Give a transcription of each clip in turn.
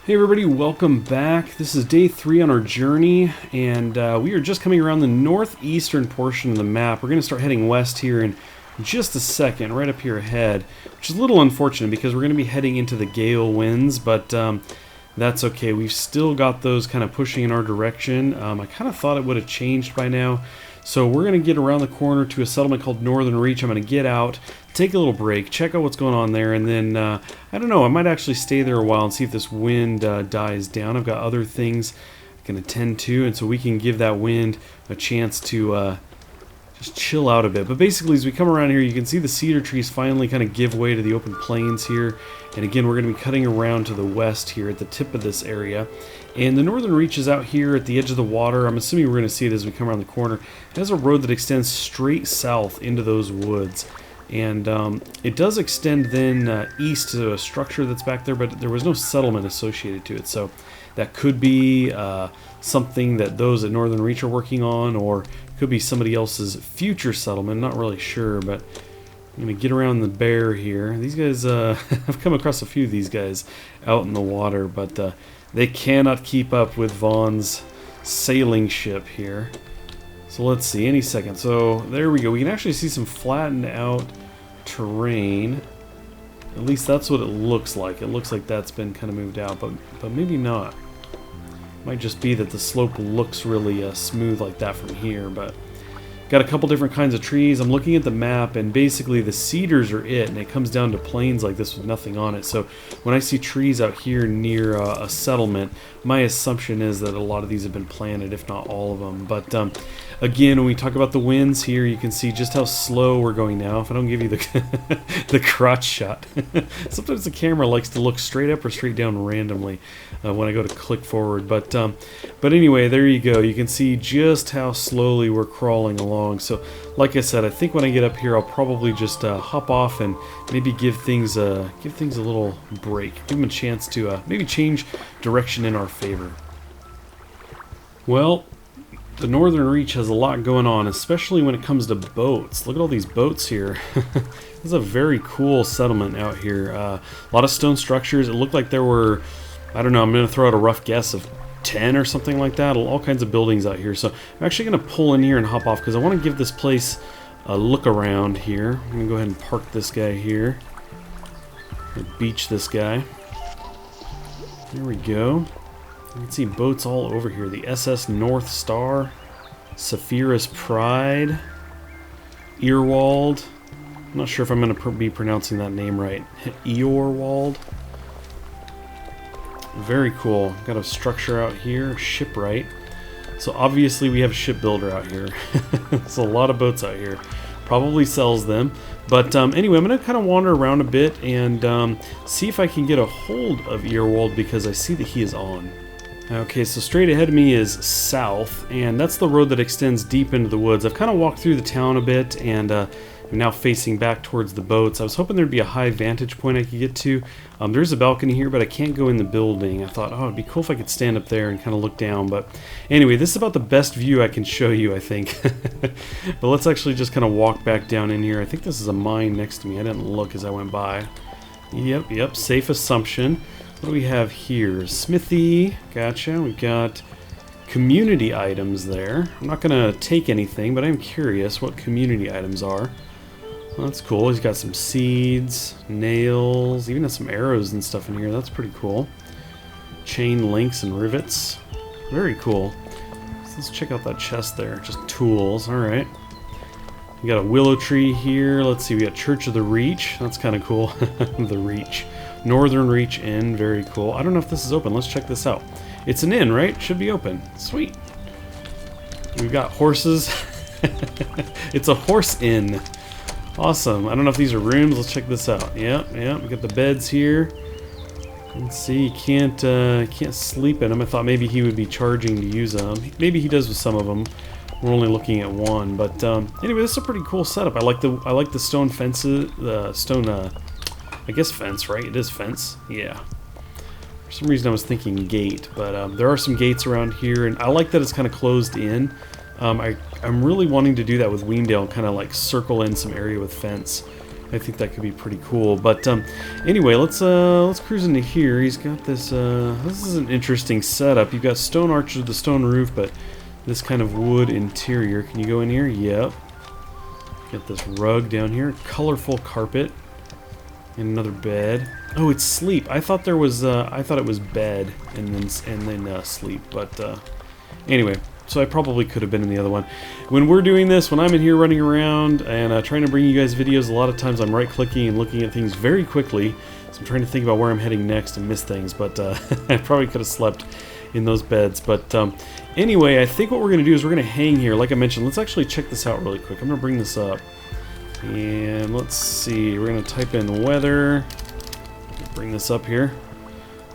Hey everybody, welcome back. This is day 3 on our journey, and we are just coming around the northeastern portion of the map. We're going to start heading west here in just a second, right up here ahead, which is a little unfortunate because we're going to be heading into the gale winds, but that's okay. We've still got those kind of pushing in our direction. I kind of thought it would have changed by now. So we're going to get around the corner to a settlement called Northern Reach. I'm going to get out, take a little break, check out what's going on there, and then, I don't know, I might actually stay there a while and see if this wind dies down. I've got other things I can attend to, and so we can give that wind a chance to just chill out a bit. But basically, as we come around here, you can see the cedar trees finally kind of give way to the open plains here. And again, we're going to be cutting around to the west here at the tip of this area. And the Northern Reach is out here at the edge of the water. I'm assuming we're going to see it as we come around the corner. It has a road that extends straight south into those woods. And it does extend then east to a structure that's back there, but there was no settlement associated to it. So that could be something that those at Northern Reach are working on, or could be somebody else's future settlement. Not really sure, but I'm going to get around the bear here. These guys, I've come across a few of these guys out in the water, but they cannot keep up with Vaughn's sailing ship here. So let's see, any second. So there we go. We can actually see some flattened out terrain. At least that's what it looks like. It looks like that's been kind of moved out, but maybe not. Might just be that the slope looks really smooth like that from here, but got a couple different kinds of trees. I'm looking at the map, and basically the cedars are it, and it comes down to plains like this with nothing on it. So when I see trees out here near a settlement, my assumption is that a lot of these have been planted, if not all of them. But again, when we talk about the winds here, you can see just how slow we're going now. If I don't give you the the crotch shot. Sometimes the camera likes to look straight up or straight down randomly when I go to click forward. But anyway, there you go. You can see just how slowly we're crawling along. So like I said, I think when I get up here, I'll probably just hop off and maybe give things a little break. Give them a chance to maybe change direction in our favor. Well, the Northern Reach has a lot going on, especially when it comes to boats. Look at all these boats here. This is a very cool settlement out here. A lot of stone structures. It looked like there were, I don't know, I'm going to throw out a rough guess of 10 or something like that. All kinds of buildings out here. So I'm actually going to pull in here and hop off because I want to give this place a look around here. I'm going to go ahead and park this guy here. Beach this guy. There we go. You can see boats all over here. The SS North Star, Saphira's Pride, Eorwald. I'm not sure if I'm going to be pronouncing that name right. Eorwald. Very cool. Got a structure out here, shipwright. So obviously we have a shipbuilder out here. There's a lot of boats out here. Probably sells them. But anyway, I'm going to kind of wander around a bit and see if I can get a hold of Eorwald because I see that he is on. Okay, so straight ahead of me is south, and that's the road that extends deep into the woods. I've kind of walked through the town a bit, and I'm now facing back towards the boats. I was hoping there'd be a high vantage point I could get to. There's a balcony here, but I can't go in the building. I thought, oh, it'd be cool if I could stand up there and kind of look down. But anyway, this is about the best view I can show you, I think. But let's actually just kind of walk back down in here. I think this is a mine next to me. I didn't look as I went by. Yep, safe assumption. What do we have here? Smithy, gotcha. We've got community items there. I'm not going to take anything, but I'm curious what community items are. Well, that's cool. He's got some seeds, nails, even has some arrows and stuff in here. That's pretty cool. Chain links and rivets. Very cool. So let's check out that chest there. Just tools. All right. We got a willow tree here. Let's see. We got Church of the Reach. That's kind of cool. The Reach. Northern Reach Inn, very cool. I don't know if this is open. Let's check this out. It's an inn, right? Should be open. Sweet. We've got horses. It's a horse inn. Awesome. I don't know if these are rooms. Let's check this out. Yep. We got the beds here. Let's see. You can't sleep in them. I thought maybe he would be charging to use them. Maybe he does with some of them. We're only looking at one, but anyway, this is a pretty cool setup. I like the stone fences. The stone. I guess fence, right? It is fence. Yeah. For some reason I was thinking gate, but there are some gates around here, and I like that it's kind of closed in. I'm really wanting to do that with Weemdale, kind of like circle in some area with fence. I think that could be pretty cool. But anyway, let's cruise into here. He's got this. This is an interesting setup. You've got stone arches with the stone roof, but this kind of wood interior. Can you go in here? Yep. Got this rug down here, colorful carpet, and another bed. Oh, it's sleep. I thought there was. I thought it was bed and then sleep. But anyway. So I probably could have been in the other one. When we're doing this, when I'm in here running around and trying to bring you guys videos, a lot of times I'm right-clicking and looking at things very quickly. So I'm trying to think about where I'm heading next and miss things. But I probably could have slept in those beds. But anyway, I think what we're going to do is we're going to hang here. Like I mentioned, let's actually check this out really quick. I'm going to bring this up. And let's see. We're going to type in weather. Bring this up here.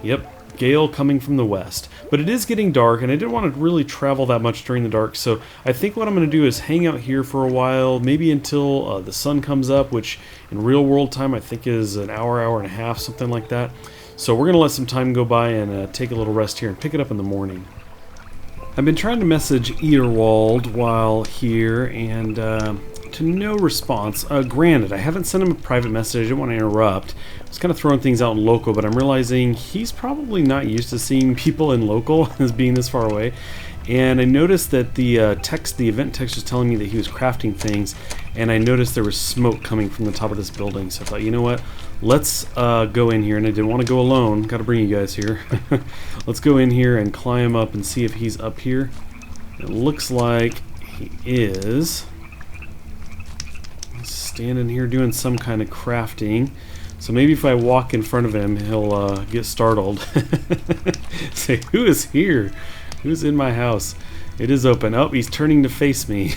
Yep. Gale coming from the west. But it is getting dark, and I didn't want to really travel that much during the dark, so I think what I'm going to do is hang out here for a while, maybe until the sun comes up, which in real world time I think is an hour, hour and a half, something like that. So we're going to let some time go by and take a little rest here and pick it up in the morning. I've been trying to message Eorwald while here, and to no response. Granted, I haven't sent him a private message. I didn't want to interrupt. I was kind of throwing things out in local, but I'm realizing he's probably not used to seeing people in local as being this far away. And I noticed that the event text was telling me that he was crafting things, and I noticed there was smoke coming from the top of this building. So I thought, you know what? Let's go in here, and I didn't want to go alone. Got to bring you guys here. Let's go in here and climb up and see if he's up here. It looks like he is. Standing here doing some kind of crafting. So maybe if I walk in front of him, he'll get startled. Say, who is here? Who's in my house? It is open. Oh, he's turning to face me.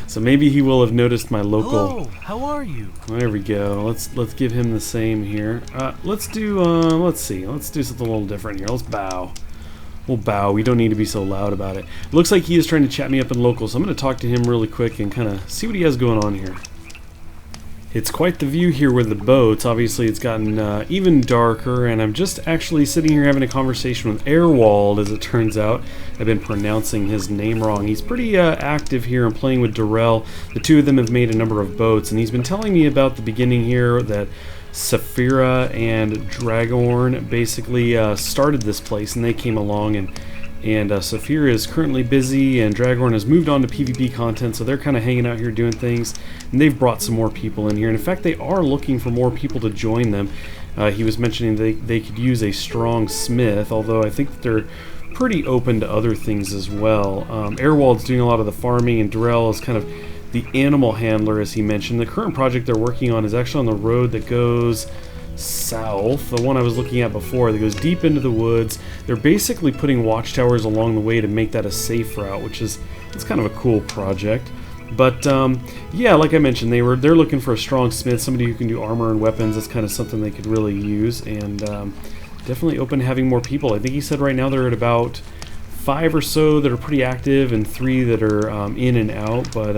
So maybe he will have noticed my local. Hello, how are you? There we go. Let's give him the same here. Let's do let's do something a little different here. Let's bow. We'll bow. We don't need to be so loud about it. Looks like he is trying to chat me up in local, so I'm going to talk to him really quick and kind of see what he has going on here. It's quite the view here with the boats. Obviously, it's gotten even darker, and I'm just actually sitting here having a conversation with Eorwald, as it turns out. I've been pronouncing his name wrong. He's pretty active here and playing with Durel. The two of them have made a number of boats, and he's been telling me about the beginning here that Saphira and Dragorn basically started this place, and they came along, and Saphira is currently busy, and Dragorn has moved on to PvP content, so they're kind of hanging out here doing things, and they've brought some more people in here, and in fact they are looking for more people to join them. He was mentioning they could use a strong smith, although I think that they're pretty open to other things as well. Eorwald's doing a lot of the farming, and Durel is kind of the animal handler, as he mentioned. The current project they're working on is actually on the road that goes south, the one I was looking at before, that goes deep into the woods. They're basically putting watchtowers along the way to make that a safe route, which is, it's kind of a cool project. But yeah, like I mentioned, they're looking for a strong smith, somebody who can do armor and weapons. That's kind of something they could really use, and definitely open to having more people. I think he said right now they're at about 5 or so that are pretty active and 3 that are in and out, but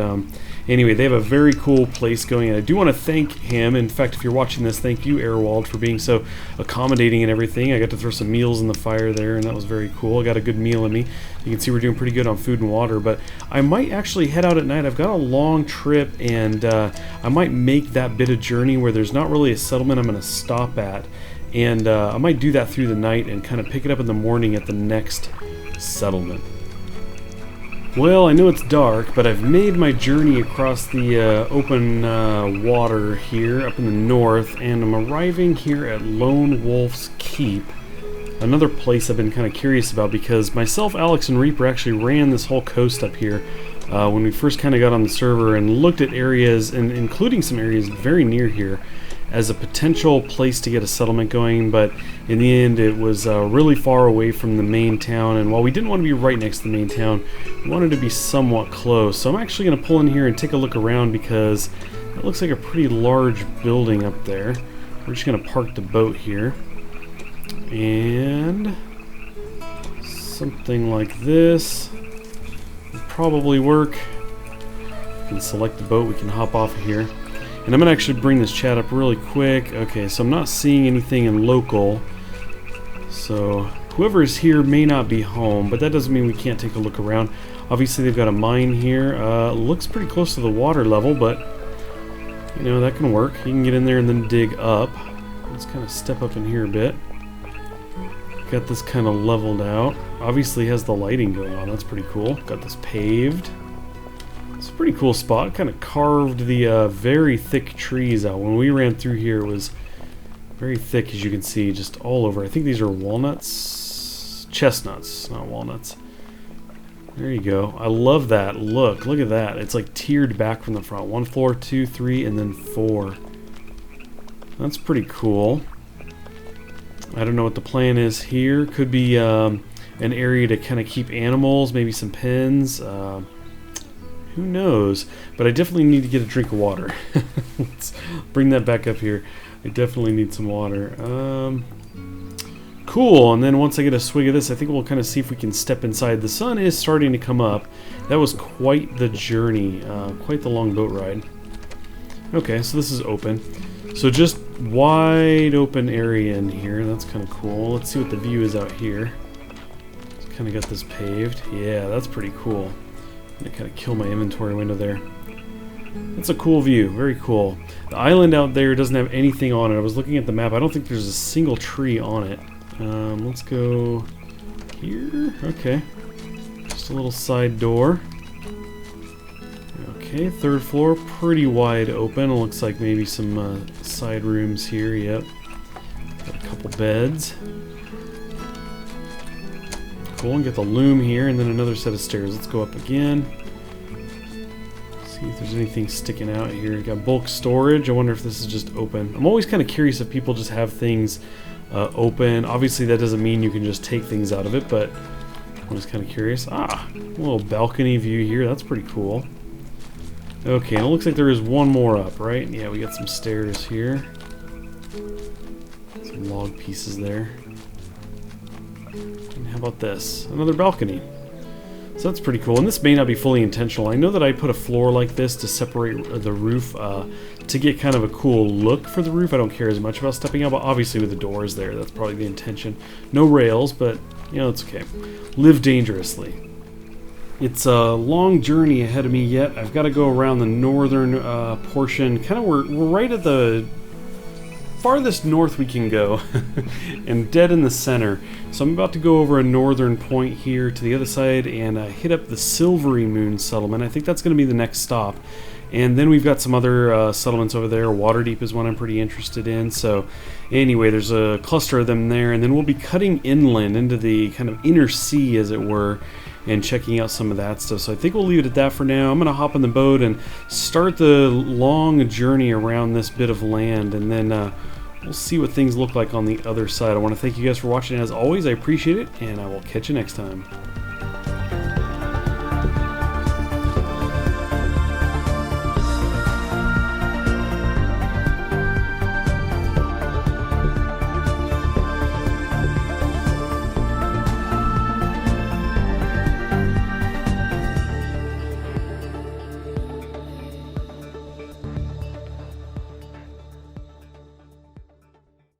anyway, they have a very cool place going, and I do want to thank him. In fact, if you're watching this, thank you, Eorwald, for being so accommodating and everything. I got to throw some meals in the fire there, and that was very cool. I got a good meal in me. You can see we're doing pretty good on food and water, but I might actually head out at night. I've got a long trip, and I might make that bit of journey where there's not really a settlement I'm going to stop at, and I might do that through the night and kind of pick it up in the morning at the next settlement. Well, I know it's dark, but I've made my journey across the open water here up in the north, and I'm arriving here at Lone Wolf's Keep, another place I've been kind of curious about, because myself, Alex, and Reaper actually ran this whole coast up here when we first kind of got on the server and looked at areas, and including some areas very near here, as a potential place to get a settlement going, but in the end it was really far away from the main town, and while we didn't want to be right next to the main town, we wanted to be somewhat close. So I'm actually going to pull in here and take a look around, because it looks like a pretty large building up there. We're just going to park the boat here, and something like this would probably work. We can select the boat, we can hop off of here. And I'm going to actually bring this chat up really quick. Okay, so I'm not seeing anything in local. So whoever is here may not be home, but that doesn't mean we can't take a look around. Obviously they've got a mine here. Looks pretty close to the water level, but You know, that can work. You can get in there and then dig up. Let's kind of step up in here a bit. Got this kind of leveled out. Obviously has the lighting going on. That's pretty cool. Got this paved. It's a pretty cool spot. Kind of carved the very thick trees out. When we ran through here, it was very thick, as you can see, just all over. I think these are walnuts? Chestnuts, not walnuts. There you go. I love that. Look at that. It's like tiered back from the front. 1 floor, 2, 3, and then 4. That's pretty cool. I don't know what the plan is here. Could be an area to kind of keep animals, maybe some pens. Who knows? But I definitely need to get a drink of water. Let's bring that back up here. I definitely need some water. Cool, and then once I get a swig of this, I think we'll kind of see if we can step inside. The sun is starting to come up. That was quite the journey, quite the long boat ride. Okay, so this is open. So just wide open area in here. That's kind of cool. Let's see what the view is out here. It's kind of got this paved. Yeah, that's pretty cool. I'm gonna kind of kill my inventory window there. That's a cool view. Very cool. The island out there doesn't have anything on it. I was looking at the map. I don't think there's a single tree on it. Let's go here. Okay. Just a little side door. Okay, 3rd floor, pretty wide open. It looks like maybe some side rooms here. Yep. Got a couple beds. Cool, and get the loom here, and then another set of stairs. Let's go up again. See if there's anything sticking out here. Got bulk storage. I wonder if this is just open. I'm always kind of curious if people just have things open. Obviously, that doesn't mean you can just take things out of it, but I'm just kind of curious. Ah, a little balcony view here. That's pretty cool. Okay, and it looks like there is one more up, right? Yeah, we got some stairs here. Some log pieces there. And how about this? Another balcony. So that's pretty cool, and this may not be fully intentional. I know that I put a floor like this to separate the roof to get kind of a cool look for the roof. I don't care as much about stepping out, but obviously with the doors there, that's probably the intention. No rails, but, you know, it's okay. Live dangerously. It's a long journey ahead of me yet. I've got to go around the northern portion. Kind of we're right at the farthest north we can go and dead in the center. So I'm about to go over a northern point here to the other side and hit up the Silvery Moon settlement. I think that's going to be the next stop. And then we've got some other settlements over there. Waterdeep is one I'm pretty interested in. So anyway, there's a cluster of them there. And then we'll be cutting inland into the kind of inner sea, as it were, and checking out some of that stuff. So I think we'll leave it at that for now. I'm going to hop on the boat and start the long journey around this bit of land, and then we'll see what things look like on the other side. I want to thank you guys for watching. As always, I appreciate it, and I will catch you next time.